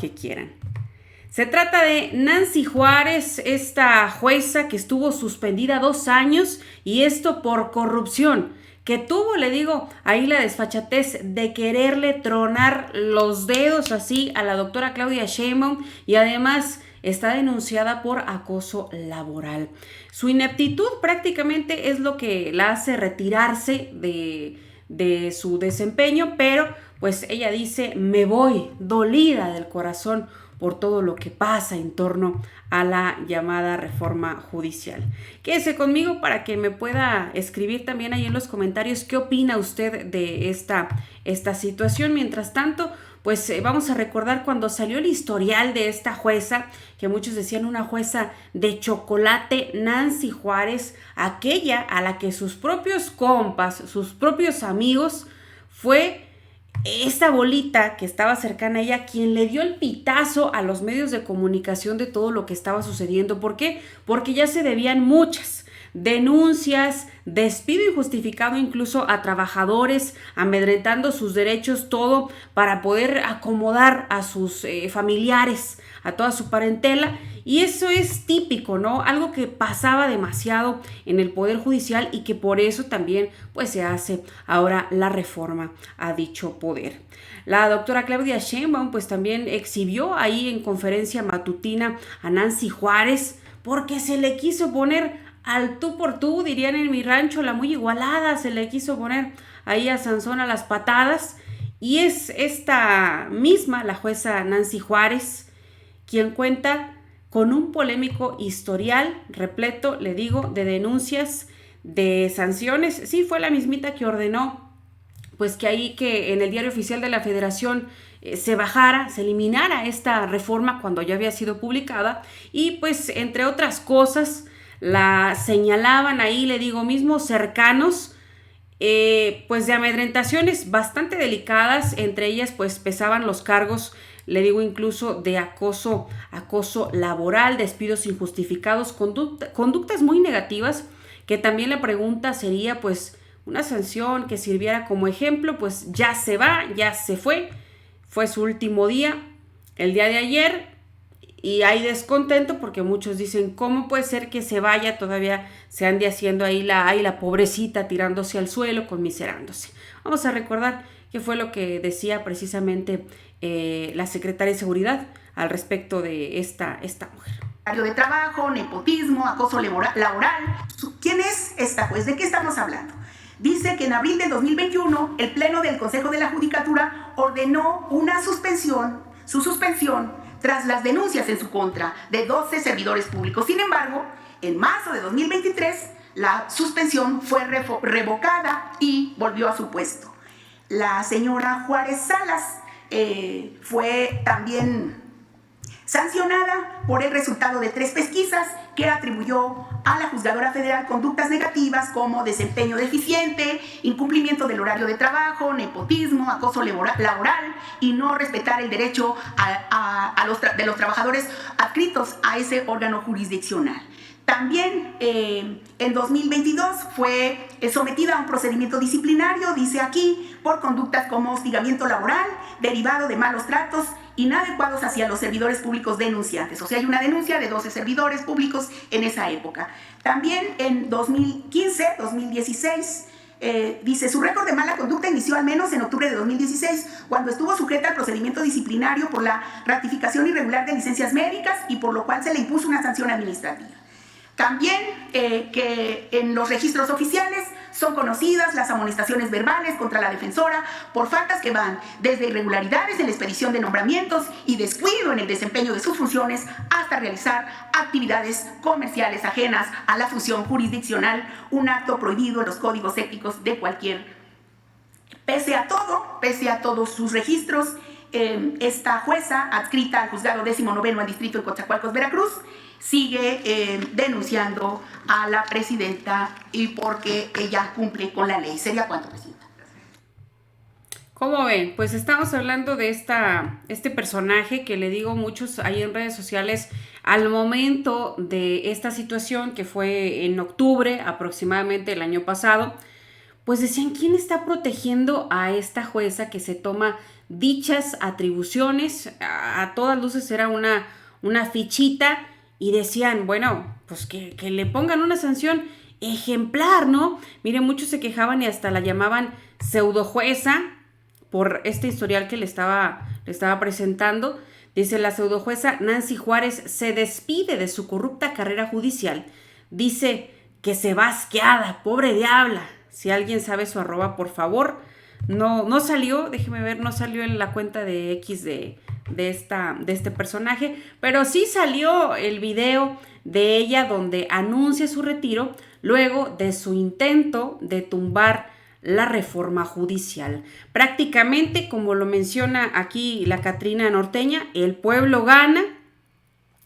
que quieran. Se trata de Nancy Juárez, esta jueza que estuvo suspendida 2 años y esto por corrupción, que tuvo, le digo, ahí la desfachatez de quererle tronar los dedos así a la doctora Claudia Sheinbaum y además está denunciada por acoso laboral. Su ineptitud prácticamente es lo que la hace retirarse de su desempeño, pero pues ella dice, me voy dolida del corazón por todo lo que pasa en torno a la llamada reforma judicial. Quédese conmigo para que me pueda escribir también ahí en los comentarios qué opina usted de esta situación. Mientras tanto, pues vamos a recordar cuando salió el historial de esta jueza, que muchos decían una jueza de chocolate, Nancy Juárez, aquella a la que sus propios compas, sus propios amigos, fue esta bolita que estaba cercana a ella quien le dio el pitazo a los medios de comunicación de todo lo que estaba sucediendo. ¿Por qué? Porque ya se debían muchas denuncias, despido injustificado incluso a trabajadores, amedrentando sus derechos, todo para poder acomodar a sus familiares, a toda su parentela. Y eso es típico, ¿no? Algo que pasaba demasiado en el Poder Judicial y que por eso también pues se hace ahora la reforma a dicho poder. La doctora Claudia Sheinbaum pues también exhibió ahí en conferencia matutina a Nancy Juárez porque se le quiso poner al tú por tú, dirían en mi rancho, la muy igualada, se le quiso poner ahí a Sansón a las patadas. Y es esta misma, la jueza Nancy Juárez, quien cuenta con un polémico historial repleto, le digo, de denuncias, de sanciones. Sí, fue la mismita que ordenó, pues que en el Diario Oficial de la Federación se bajara, se eliminara esta reforma cuando ya había sido publicada. Y pues, entre otras cosas, la señalaban ahí, le digo, mismos cercanos, pues de amedrentaciones bastante delicadas. Entre ellas, pues pesaban los cargos, le digo, incluso de acoso laboral, despidos injustificados, conductas muy negativas, que también la pregunta sería, pues, una sanción que sirviera como ejemplo. Pues ya se va, ya se fue su último día, el día de ayer, y hay descontento porque muchos dicen, ¿cómo puede ser que se vaya? Todavía se ande haciendo ahí la pobrecita tirándose al suelo, conmiserándose. Vamos a recordar qué fue lo que decía precisamente la secretaria de Seguridad al respecto de esta mujer. De trabajo, nepotismo, acoso laboral. ¿Quién es esta juez? ¿De qué estamos hablando? Dice que en abril del 2021 el Pleno del Consejo de la Judicatura ordenó su suspensión tras las denuncias en su contra de 12 servidores públicos. Sin embargo, en marzo de 2023 la suspensión fue revocada y volvió a su puesto. La señora Juárez Salas fue también sancionada por el resultado de 3 pesquisas que atribuyó a la Juzgadora Federal conductas negativas como desempeño deficiente, incumplimiento del horario de trabajo, nepotismo, acoso laboral y no respetar el derecho de los trabajadores adscritos a ese órgano jurisdiccional. También en 2022 fue sometida a un procedimiento disciplinario, dice aquí, por conductas como hostigamiento laboral, derivado de malos tratos inadecuados hacia los servidores públicos denunciantes. O sea, hay una denuncia de 12 servidores públicos en esa época. También en 2016, dice, su récord de mala conducta inició al menos en octubre de 2016, cuando estuvo sujeta al procedimiento disciplinario por la ratificación irregular de licencias médicas y por lo cual se le impuso una sanción administrativa. También que en los registros oficiales son conocidas las amonestaciones verbales contra la defensora por faltas que van desde irregularidades en la expedición de nombramientos y descuido en el desempeño de sus funciones hasta realizar actividades comerciales ajenas a la función jurisdiccional, un acto prohibido en los códigos éticos de cualquier. Pese a todos sus registros, esta jueza adscrita al juzgado 19º al distrito de Coatzacoalcos, Veracruz, sigue denunciando a la presidenta y porque ella cumple con la ley. ¿Sería cuánto, presidenta? ¿Cómo ven? Pues estamos hablando de este personaje que le digo muchos ahí en redes sociales al momento de esta situación que fue en octubre aproximadamente el año pasado, pues decían, ¿quién está protegiendo a esta jueza que se toma dichas atribuciones. A todas luces era una fichita y decían, bueno, pues que le pongan una sanción ejemplar, ¿no? Miren, muchos se quejaban y hasta la llamaban pseudo jueza por este historial que le estaba presentando. Dice, la pseudo jueza Nancy Juárez se despide de su corrupta carrera judicial. Dice que se va asqueada, pobre diabla. Si alguien sabe su arroba, por favor. No salió, déjeme ver, no salió en la cuenta de X de este personaje, pero sí salió el video de ella donde anuncia su retiro luego de su intento de tumbar la reforma judicial. Prácticamente, como lo menciona aquí la Catrina Norteña, el pueblo gana,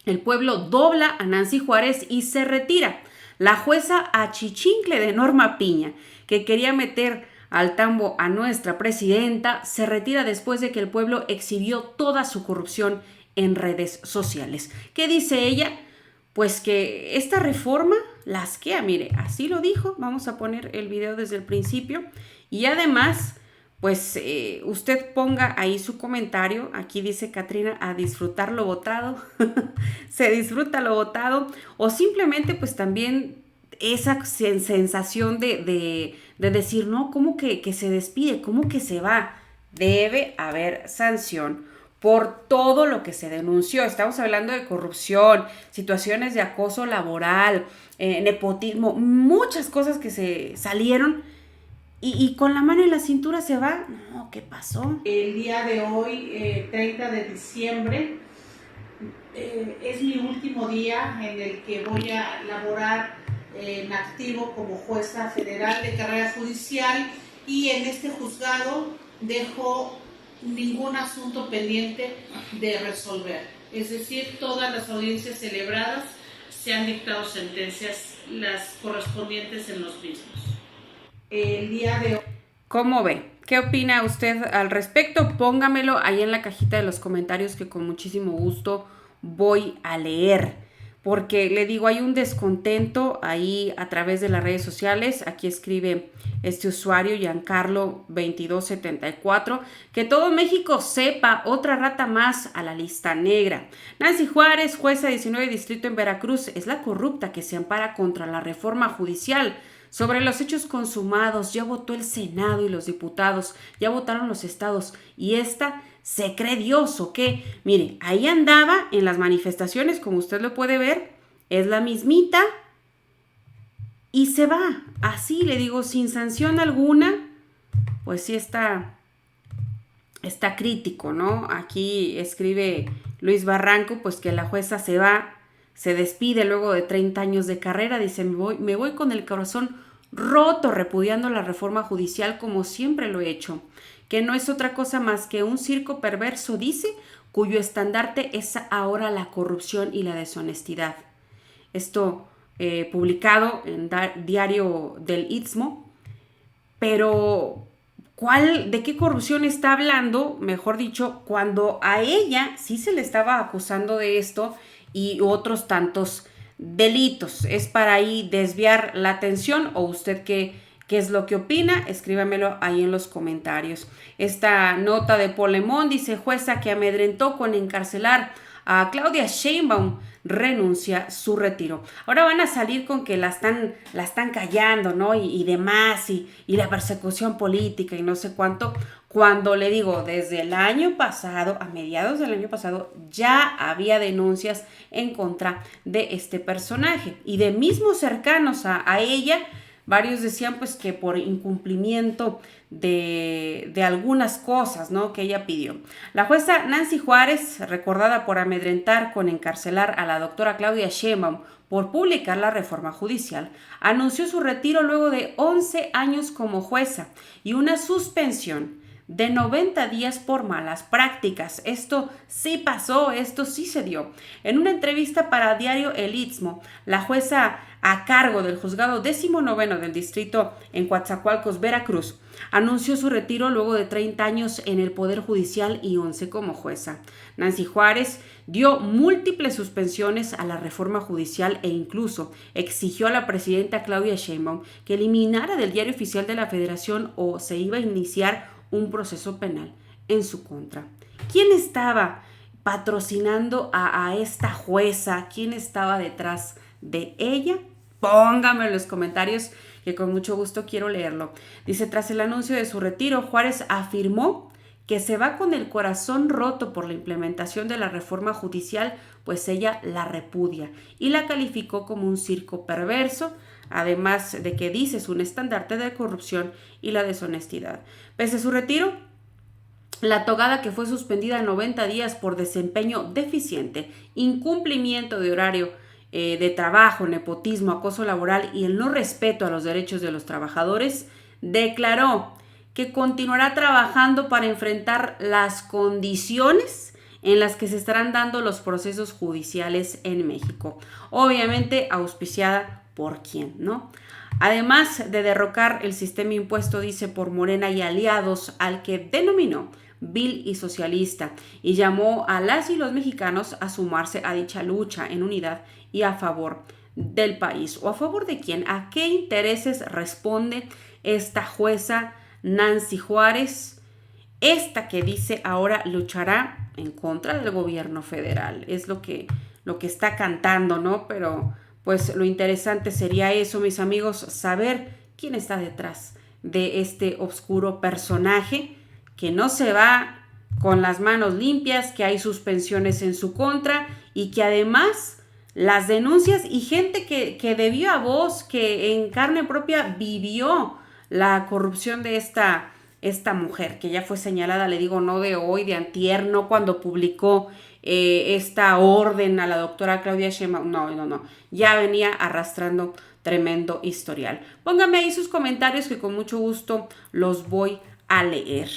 el pueblo dobla a Nancy Juárez y se retira. La jueza achichincle de Norma Piña, que quería meter al tambo a nuestra presidenta, se retira después de que el pueblo exhibió toda su corrupción en redes sociales. ¿Qué dice ella? Pues que esta reforma la asquea, mire, así lo dijo. Vamos a poner el video desde el principio. Y además, pues usted ponga ahí su comentario. Aquí dice Catrina, a disfrutar lo votado. Se disfruta lo votado. O simplemente, pues también esa sensación de decir, no, ¿cómo que se despide? ¿Cómo que se va? Debe haber sanción por todo lo que se denunció. Estamos hablando de corrupción, situaciones de acoso laboral, nepotismo, muchas cosas que se salieron y con la mano en la cintura se va. No, ¿qué pasó? El día de hoy, 30 de diciembre, es mi último día en el que voy a laborar en activo como jueza federal de carrera judicial, y en este juzgado dejo ningún asunto pendiente de resolver. Es decir, todas las audiencias celebradas se han dictado sentencias, las correspondientes en los mismos. El día de hoy. ¿Cómo ve? ¿Qué opina usted al respecto? Póngamelo ahí en la cajita de los comentarios, que con muchísimo gusto voy a leer. Porque le digo, hay un descontento ahí a través de las redes sociales. Aquí escribe este usuario, Giancarlo2274, que todo México sepa, otra rata más a la lista negra. Nancy Juárez, jueza 19 distrito en Veracruz, es la corrupta que se ampara contra la reforma judicial. Sobre los hechos consumados, ya votó el Senado y los diputados, ya votaron los estados, y esta se cree Dios, ¿o qué? Mire, ahí andaba en las manifestaciones, como usted lo puede ver, es la mismita, y se va, así le digo, sin sanción alguna. Pues sí está crítico, ¿no? Aquí escribe Luis Barranco, pues que la jueza se va, se despide luego de 30 años de carrera. Dice, me voy con el corazón roto, repudiando la reforma judicial como siempre lo he hecho, que no es otra cosa más que un circo perverso, dice, cuyo estandarte es ahora la corrupción y la deshonestidad. Esto publicado en Diario del Istmo. Pero ¿de qué corrupción está hablando? Mejor dicho, cuando a ella sí se le estaba acusando de esto y otros tantos delitos. Es para ahí desviar la atención. ¿O usted qué es lo que opina? Escríbamelo ahí en los comentarios. Esta nota de Polemón dice, jueza que amedrentó con encarcelar a Claudia Sheinbaum renuncia su retiro. Ahora van a salir con que la están callando, ¿no? Y demás, y la persecución política y no sé cuánto. Cuando le digo, desde el año pasado, a mediados del año pasado, ya había denuncias en contra de este personaje. Y de mismos cercanos a ella, varios decían pues que por incumplimiento de algunas cosas, ¿no?, que ella pidió. La jueza Nancy Juárez, recordada por amedrentar con encarcelar a la doctora Claudia Sheinbaum por publicar la reforma judicial, anunció su retiro luego de 11 años como jueza y una suspensión de 90 días por malas prácticas. Esto sí pasó, esto sí se dio. En una entrevista para Diario El Istmo, la jueza a cargo del juzgado 19 del distrito en Coatzacoalcos, Veracruz, anunció su retiro luego de 30 años en el Poder Judicial y 11 como jueza. Nancy Juárez dio múltiples suspensiones a la reforma judicial e incluso exigió a la presidenta Claudia Sheinbaum que eliminara del Diario Oficial de la Federación o se iba a iniciar un proceso penal en su contra. ¿Quién estaba patrocinando a esta jueza? ¿Quién estaba detrás de ella? Póngame en los comentarios, que con mucho gusto quiero leerlo. Dice, tras el anuncio de su retiro, Juárez afirmó que se va con el corazón roto por la implementación de la reforma judicial, pues ella la repudia y la calificó como un circo perverso, además de que dice es un estandarte de corrupción y la deshonestidad. Pese a su retiro, la togada, que fue suspendida 90 días por desempeño deficiente, incumplimiento de horario de trabajo, nepotismo, acoso laboral y el no respeto a los derechos de los trabajadores, declaró que continuará trabajando para enfrentar las condiciones en las que se estarán dando los procesos judiciales en México. Obviamente auspiciada por quién, ¿no? Además de derrocar el sistema impuesto, dice, por Morena y aliados, al que denominó vil y socialista, y llamó a las y los mexicanos a sumarse a dicha lucha en unidad y a favor del país. ¿O a favor de quién? ¿A qué intereses responde esta jueza Nancy Juárez? Esta que dice ahora luchará en contra del gobierno federal. Es lo que está cantando, ¿no? Pero pues lo interesante sería eso, mis amigos, saber quién está detrás de este oscuro personaje que no se va con las manos limpias, que hay suspensiones en su contra y que además las denuncias y gente que de viva voz, que en carne propia vivió la corrupción de esta mujer, que ya fue señalada, le digo, no de hoy, de antier, no cuando publicó esta orden a la doctora Claudia Sheinbaum, no, ya venía arrastrando tremendo historial. Pónganme ahí sus comentarios que con mucho gusto los voy a leer.